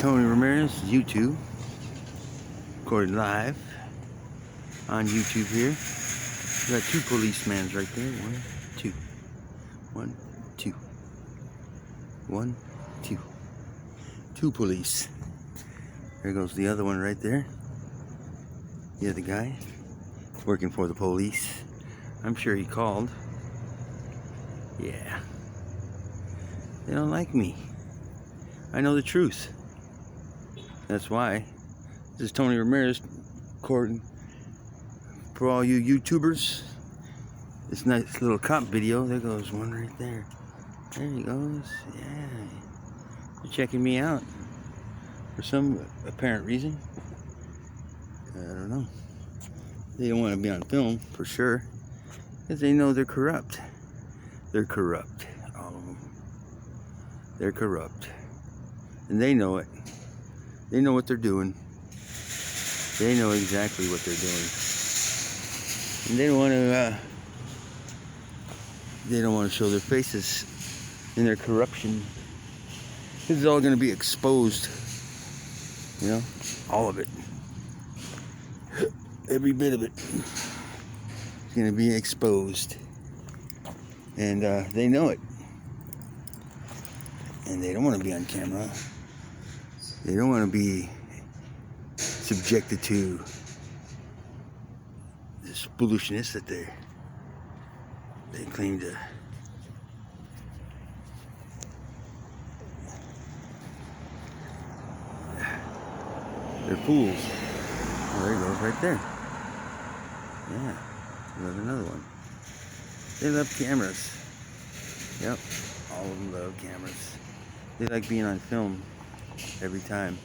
Tony Ramirez, YouTube, recorded live on YouTube here. We got two policemen right there. One, two. One, two. One, two. Two police. There goes the other one right there. The other guy working for the police. I'm sure he called. Yeah. They don't like me. I know the truth. That's why. This is Tony Ramirez recording for all you YouTubers. This nice little cop video. There goes one right there. There he goes. Yeah. They're checking me out for some apparent reason. I don't know. They don't want to be on film for sure, because they know they're corrupt. They're corrupt. All of them. They're corrupt. And they know it. They know what they're doing. They know exactly what they're doing. And they don't want to show their faces in their corruption. This is all going to be exposed. You know, all of it. Every bit of it is going to be exposed. And they know it. And they don't want to be on camera. They don't want to be subjected to this foolishness that they claim to. They're fools. Oh, there he goes right there. Yeah, there's another one. They love cameras. Yep, all of them love cameras. They like being on film every time,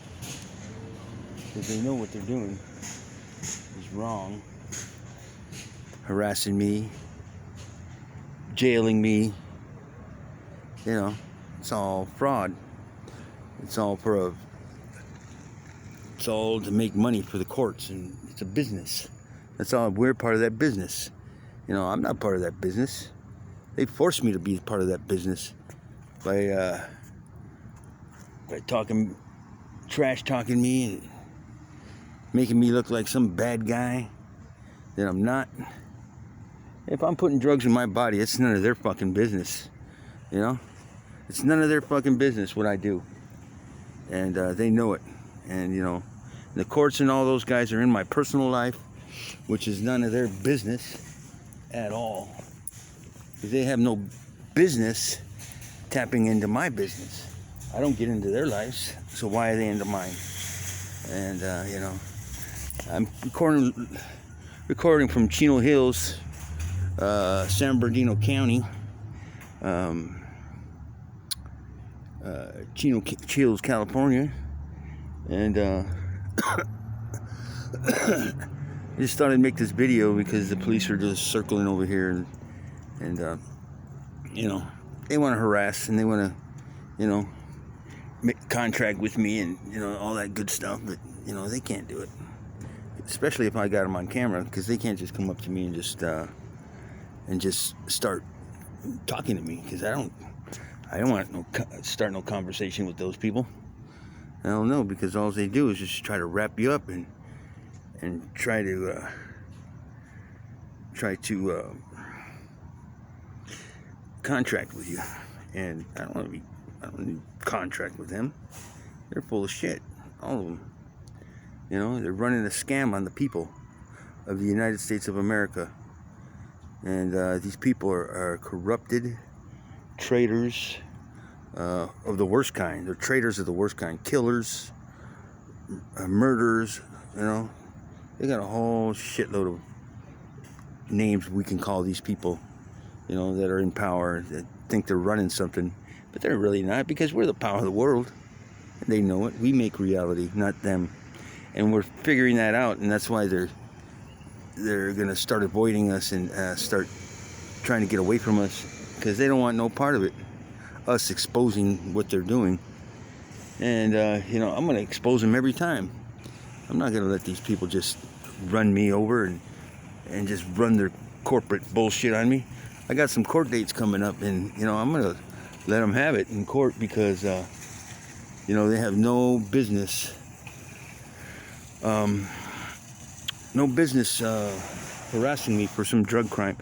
because they know what they're doing is wrong. Harassing me, jailing me, you know, it's all fraud. It's all to make money for the courts, and it's a business. That's all. We're part of that business. You know, I'm not part of that business. They forced me to be part of that business by trash talking me and making me look like some bad guy that I'm not. If I'm putting drugs in my body, it's none of their fucking business. You know? It's none of their fucking business what I do. And they know it. And, you know, the courts and all those guys are in my personal life, which is none of their business at all. Because they have no business tapping into my business. I don't get into their lives, so why are they into mine? And, you know, I'm recording from Chino Hills, San Bernardino County, Chino Hills, California. And I just thought I'd make this video because the police are just circling over here, and you know, they want to harass and they want to, you know, make contract with me and, you know, all that good stuff, but, you know, they can't do it, especially if I got them on camera, because they can't just come up to me and just start talking to me, because I don't want to start no conversation with those people. I don't know, because all they do is just try to wrap you up and try to contract with you, and I don't need to contract with them. They're full of shit, all of them. You know, they're running a scam on the people of the United States of America, and these people are corrupted traitors of the worst kind. They're traitors of the worst kind, killers, murderers. You know, they got a whole shitload of names we can call these people, you know, that are in power, that think they're running something, but they're really not, because we're the power of the world. They know it. We make reality, not them. And we're figuring that out, and that's why they're gonna start avoiding us and start trying to get away from us, because they don't want no part of it, us exposing what they're doing. And you know, I'm gonna expose them every time. I'm not gonna let these people just run me over and just run their corporate bullshit on me. I got some court dates coming up, and, you know, I'm gonna let them have it in court, because You know, they have no business, harassing me for some drug crime.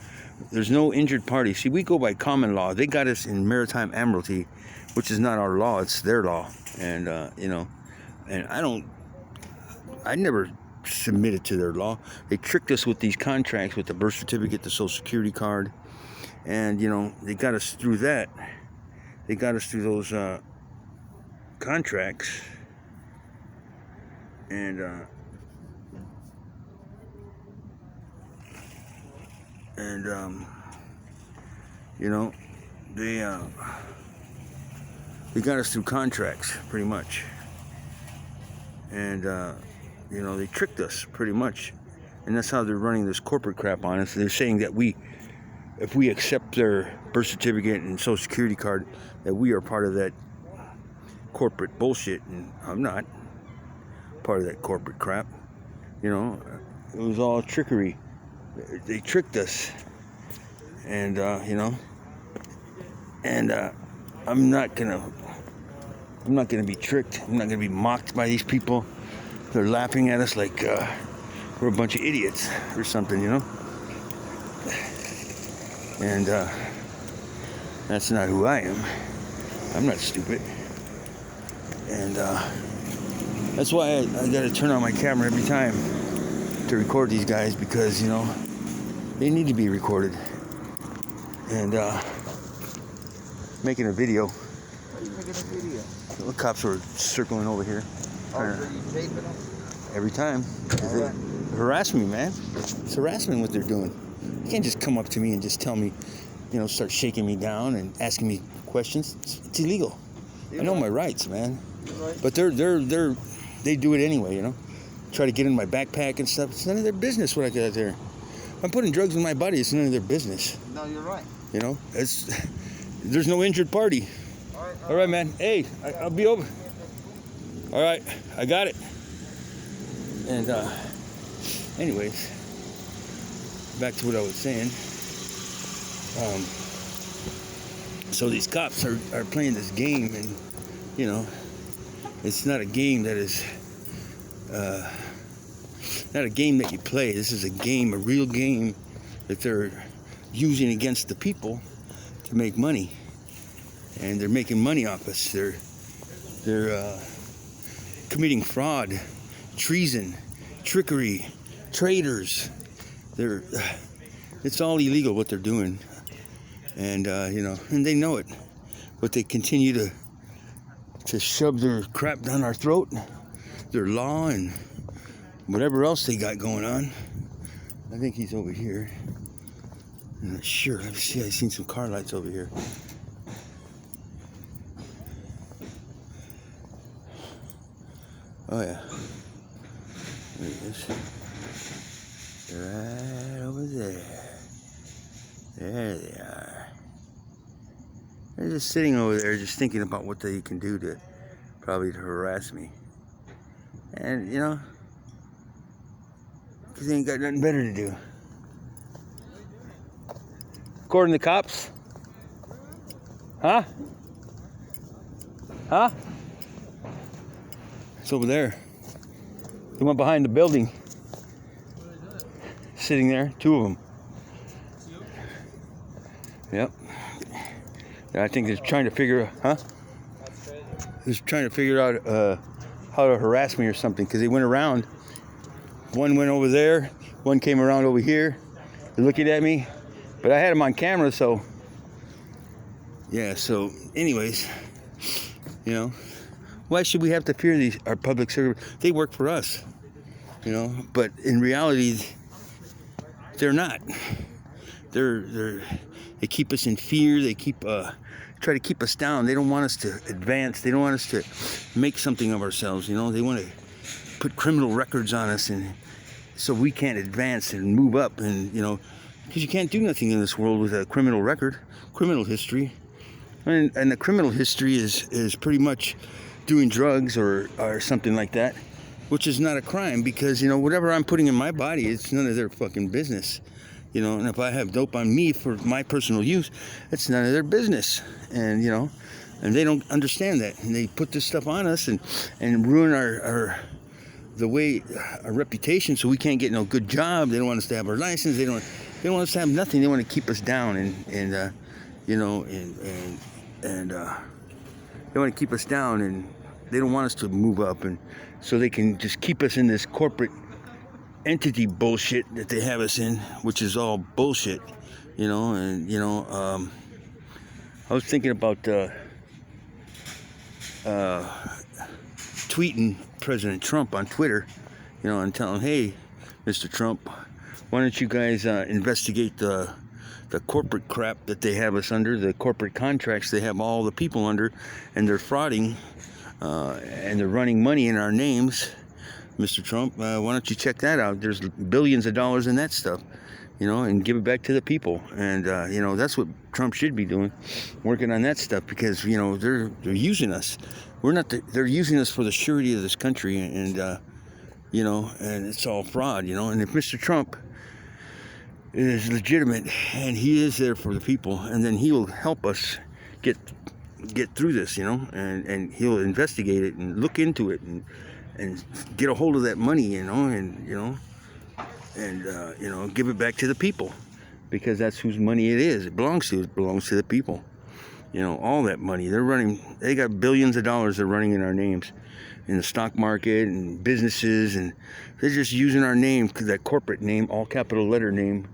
There's no injured party. See, we go by common law. They got us in maritime admiralty, which is not our law, it's their law. And, you know, and I never submitted to their law. They tricked us with these contracts, with the birth certificate, the social security card. And, you know, they got us through that. They got us through those contracts. And, you know, they got us through contracts, pretty much. And, you know, they tricked us, pretty much. And that's how they're running this corporate crap on us. They're saying that if we accept their birth certificate and social security card, that we are part of that corporate bullshit. And I'm not part of that corporate crap. You know, it was all trickery. They tricked us. And, you know, and I'm not gonna be tricked. I'm not gonna be mocked by these people. They're laughing at us like we're a bunch of idiots or something, you know. And that's not who I am. I'm not stupid. And that's why I gotta turn on my camera every time to record these guys, because, you know, they need to be recorded. And making a video. Why are you making a video? The cops were circling over here. Oh, are you taping them? Every time. They harass me, man. It's harassment what they're doing. You can't just come up to me and just tell me, you know, start shaking me down and asking me questions. It's illegal. I know my rights, man. Right. But they do it anyway, you know. Try to get in my backpack and stuff. It's none of their business what I got out there. If I'm putting drugs in my body, it's none of their business. No, you're right. You know, there's no injured party. All right, man. Hey, I'll be over. All right, I got it. And anyways, back to what I was saying. So these cops are playing this game, and, you know, it's not a game that is not a game that you play. This is a game, a real game that they're using against the people to make money. And they're making money off us. They're committing fraud, treason, trickery, traitors. It's all illegal what they're doing. And you know, and they know it. But they continue to shove their crap down our throat, their law and whatever else they got going on. I think he's over here. I'm not sure. Let me see. I seen some car lights over here. Oh yeah. There he is. Right over there. There they are. They're just sitting over there, just thinking about what they can do to probably to harass me. And, you know, because they ain't got nothing better to do. According to cops? Huh? Huh? It's over there. They went behind the building. Sitting there, two of them. Yep. I think they're trying to figure, huh? They're trying to figure out how to harass me or something, because they went around. One went over there, one came around over here. They're looking at me, but I had them on camera, so yeah. So, anyways, you know, why should we have to fear our public servants? They work for us, you know. But in reality, they're not. They keep us in fear. They try to keep us down. They don't want us to advance. They don't want us to make something of ourselves. You know, they want to put criminal records on us, and so we can't advance and move up. And, you know, because you can't do nothing in this world with a criminal record, criminal history. And the criminal history is pretty much doing drugs or something like that, which is not a crime, because, you know, whatever I'm putting in my body, it's none of their fucking business. You know, and if I have dope on me for my personal use, it's none of their business. And, you know, And they don't understand that, and they put this stuff on us and ruin our reputation, so we can't get no good job. They don't want us to have our license. They don't want us to have nothing. They want to keep us down, and they want to keep us down, and they don't want us to move up, and so they can just keep us in this corporate entity bullshit that they have us in, which is all bullshit, I was thinking about tweeting President Trump on Twitter, and telling him, hey, Mr. Trump, why don't you guys investigate the corporate crap that they have us under, the corporate contracts they have all the people under, and they're frauding, and they're running money in our names, Mr. Trump. Why don't you check that out? There's billions of dollars in that stuff, and give it back to the people. And that's what Trump should be doing, working on that stuff, because they're using us. We're not. They're using us for the surety of this country, and and it's all fraud, And if Mr. Trump is legitimate and he is there for the people, and then he will help us get through this, and he'll investigate it and look into it and get a hold of that money, and give it back to the people, because that's whose money it is. It belongs to the people. All that money they got billions of dollars they're running in our names, in the stock market and businesses, and they're just using our name, that corporate name, all capital letter name,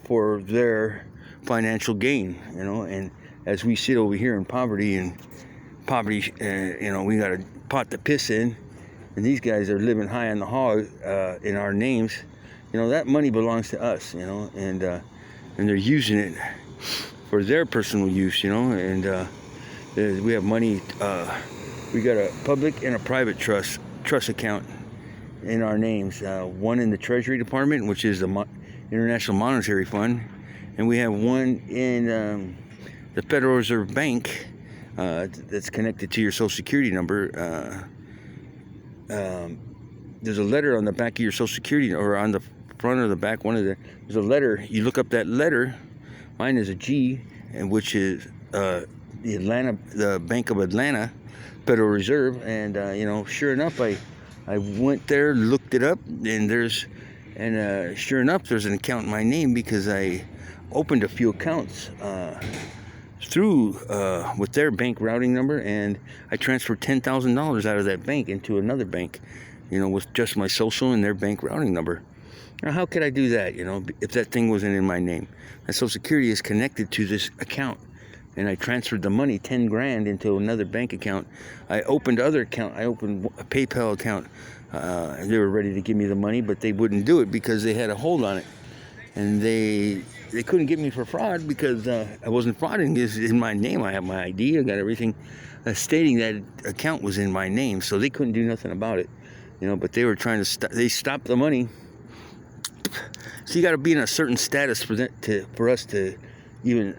for their financial gain, and as we sit over here in poverty, we got a pot to piss in, and these guys are living high on the hog in our names. That money belongs to us, and they're using it for their personal use, and we have money. We got a public and a private trust account in our names. One in the Treasury Department, which is the International Monetary Fund, and we have one in the Federal Reserve Bank that's connected to your Social Security number. There's a letter on the back of your Social Security, or on the front or the back, there's a letter. You look up that letter. Mine is a G, and which is the Bank of Atlanta, Federal Reserve, and sure enough, I went there, looked it up, and sure enough, there's an account in my name, because I opened a few accounts through with their bank routing number, and I transferred $10,000 out of that bank into another bank, with just my social and their bank routing number. Now, how could I do that, if that thing wasn't in my name? My Social Security is connected to this account, and I transferred the money, 10 grand, into another bank account. I opened other account. I opened a PayPal account, and they were ready to give me the money, but they wouldn't do it because they had a hold on it, and they couldn't get me for fraud, because I wasn't frauding. It's in my name. I have my ID. I got everything stating that account was in my name, so they couldn't do nothing about it, But they were trying to they stopped the money. So you got to be in a certain status for us to even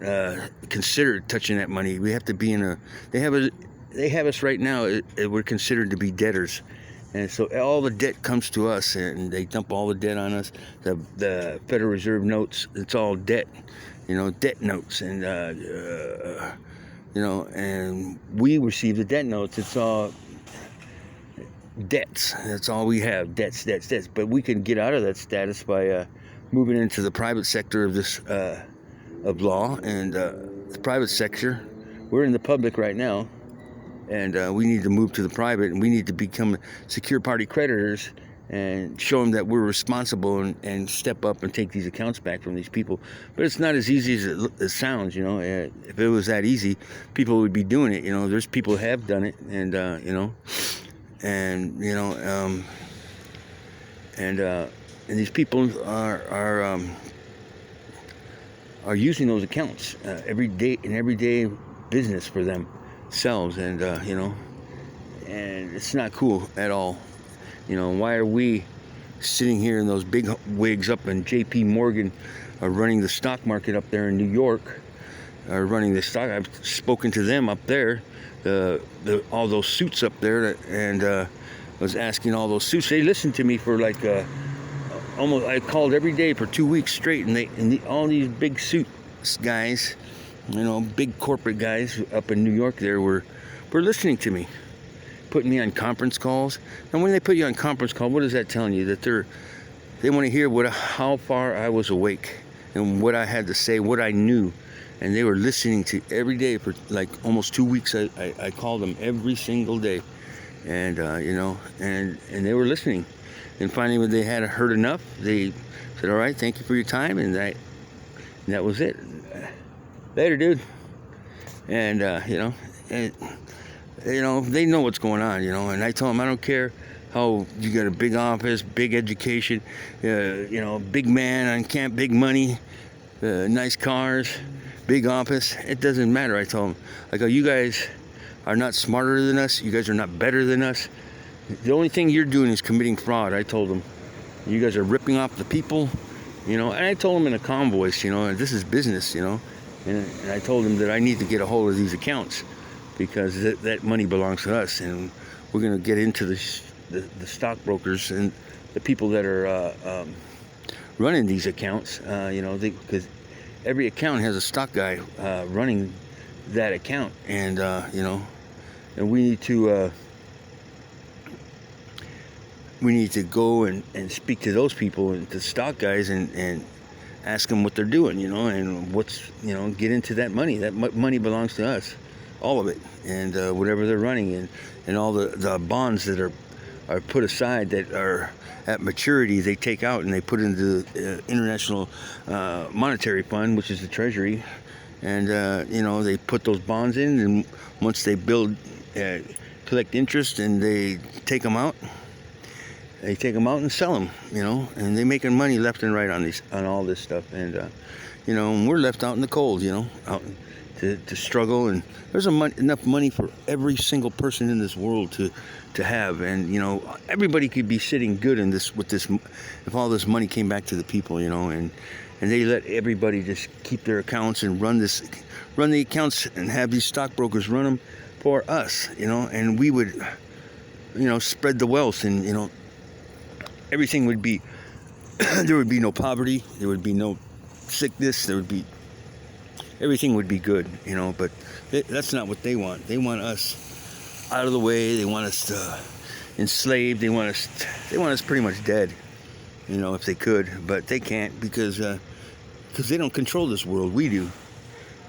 consider touching that money. We have to be in they have us right now. We're considered to be debtors, and so all the debt comes to us, and they dump all the debt on us. The Federal Reserve notes, it's all debt, debt notes, and and we receive the debt notes. It's all debts. That's all we have. Debts. But we can get out of that status by moving into the private sector of this of law, and the private sector. We're in the public right now, and we need to move to the private, and we need to become secure party creditors and show them that we're responsible, and step up and take these accounts back from these people. But it's not as easy as it sounds, If it was that easy, people would be doing it. There's people who have done it, and and these people are using those accounts every day business for themselves, and and it's not cool at all. Why are we sitting here in those big wigs up in J.P. Morgan, running the stock market up there in New York, running the stock? I've spoken to them up there. All those suits up there, and was asking all those suits. They listened to me for like almost. I called every day for 2 weeks straight, and all these big suits guys You know, big corporate guys up in New York there were listening to me, putting me on conference calls. And when they put you on conference call, what is that telling you? That they want to hear how far I was awake and what I had to say, what I knew. And they were listening to every day for like almost 2 weeks. I called them every single day, and you know, and they were listening. And finally, when they had heard enough, they said, "All right, thank you for your time," and that was it. Later, dude. And you know, they know what's going on, you know. And I told them, I don't care how you got a big office, big education, you know, big man on camp, big money, nice cars, big office. It doesn't matter. I told them, I go, you guys are not smarter than us. You guys are not better than us. The only thing you're doing is committing fraud. I told them, you guys are ripping off the people, you know. And I told them in a calm voice, you know, this is business, you know. And I told them that I need to get a hold of these accounts because that money belongs to us, and we're going to get into the stockbrokers and the people that are running these accounts. You know, because every account has a stock guy running that account, and you know, and we need to go and speak to those people and to stock guys and ask them what they're doing, you know, and you know, get into that money. That money belongs to us, all of it, and whatever they're running, and all the bonds that are put aside that are at maturity, they take out and they put into the International Monetary Fund, which is the Treasury, and you know, they put those bonds in, and once they collect interest, and they take them out. They take them out and sell them, you know, and they're making money left and right on all this stuff, and you know, and we're left out in the cold, you know, out to struggle. And there's enough money for every single person in this world to have, and you know, everybody could be sitting good in this if all this money came back to the people, you know, and they let everybody just keep their accounts and run the accounts and have these stockbrokers run them for us, you know, and we would, you know, spread the wealth, and you know, everything would be, there would be no poverty, there would be no sickness, everything would be good, you know. But that's not what they want. They want us out of the way. They want us enslaved. They want us pretty much dead, you know, if they could. But they can't because they don't control this world. We do.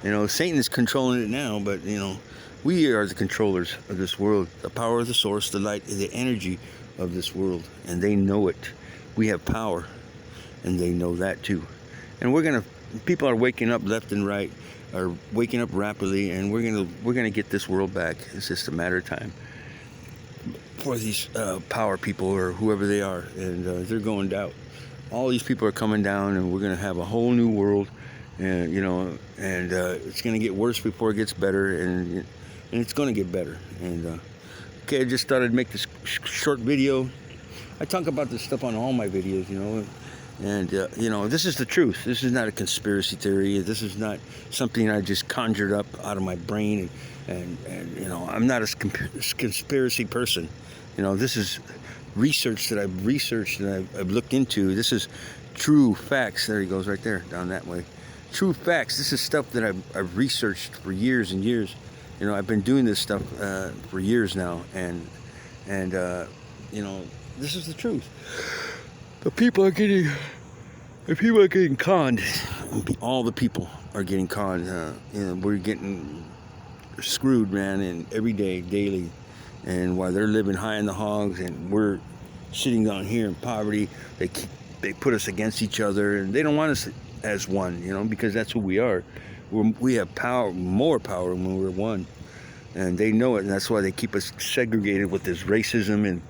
You know, Satan is controlling it now, but you know, we are the controllers of this world. The power of the source, the light, the energy of this world, and they know it. We have power, and they know that too. And people are waking up left and right, are waking up rapidly, and we're gonna get this world back. It's just a matter of time for these power people or whoever they are, and they're going down. All these people are coming down, and we're gonna have a whole new world, and you know, and it's gonna get worse before it gets better, and it's gonna get better. And okay, I just thought I'd make this short video. I talk about this stuff on all my videos, you know, and you know, this is the truth. This is not a conspiracy theory. This is not something I just conjured up out of my brain, and you know, I'm not a conspiracy person. You know, this is research that I've researched and I've looked into. This is true facts. There he goes, right there, down that way. True facts. This is stuff that I've researched for years and years. You know, I've been doing this stuff for years now, and you know, this is the truth. The people are getting conned. All the people are getting conned. You know, we're getting screwed, man, and every day, daily. And while they're living high in the hogs, and we're sitting down here in poverty, they put us against each other, and they don't want us as one, you know, because that's who we are. We have power, more power when we're one, and they know it, and that's why they keep us segregated with this racism and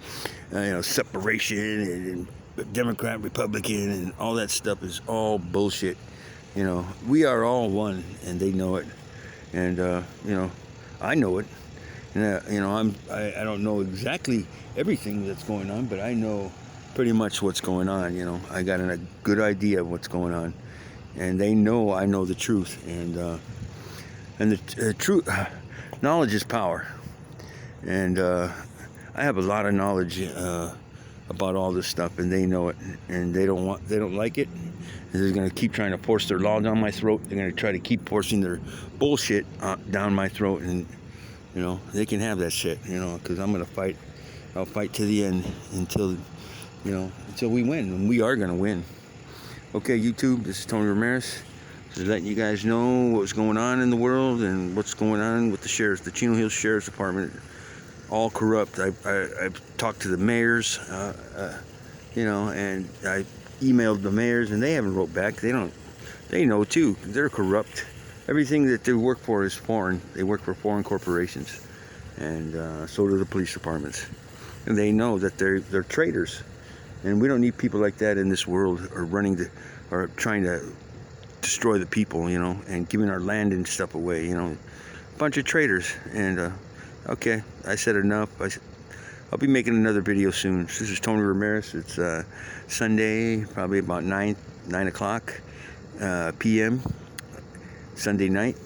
you know, separation and Democrat, Republican, and all that stuff is all bullshit. You know, we are all one, and they know it, and you know, I know it, and you know, I don't know exactly everything that's going on, but I know pretty much what's going on. You know, I got a good idea of what's going on. And they know I know the truth, and the truth, knowledge is power, and I have a lot of knowledge about all this stuff, and they know it, and they don't like it, They're going to keep trying to force their law down my throat. They're going to try to keep forcing their bullshit down my throat. And, you know, they can have that shit, you know, because I'm going to fight. I'll fight to the end until, you know, until we win. And we are going to win. Okay, YouTube, this is Tony Ramirez. Just letting you guys know what's going on in the world and what's going on with the sheriffs, the Chino Hills Sheriff's Department. All corrupt. I've talked to the mayors, you know, and I emailed the mayors, and they haven't wrote back. They know too. They're corrupt. Everything that they work for is foreign. They work for foreign corporations, and so do the police departments. And they know that they're traitors. And we don't need people like that in this world, or trying to destroy the people, you know, and giving our land and stuff away, you know. A bunch of traitors. And okay, I said enough. I'll be making another video soon. This is Tony Ramirez. It's Sunday, probably about 9 o'clock p.m. Sunday night.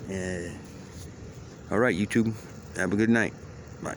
All right, YouTube. Have a good night. Bye.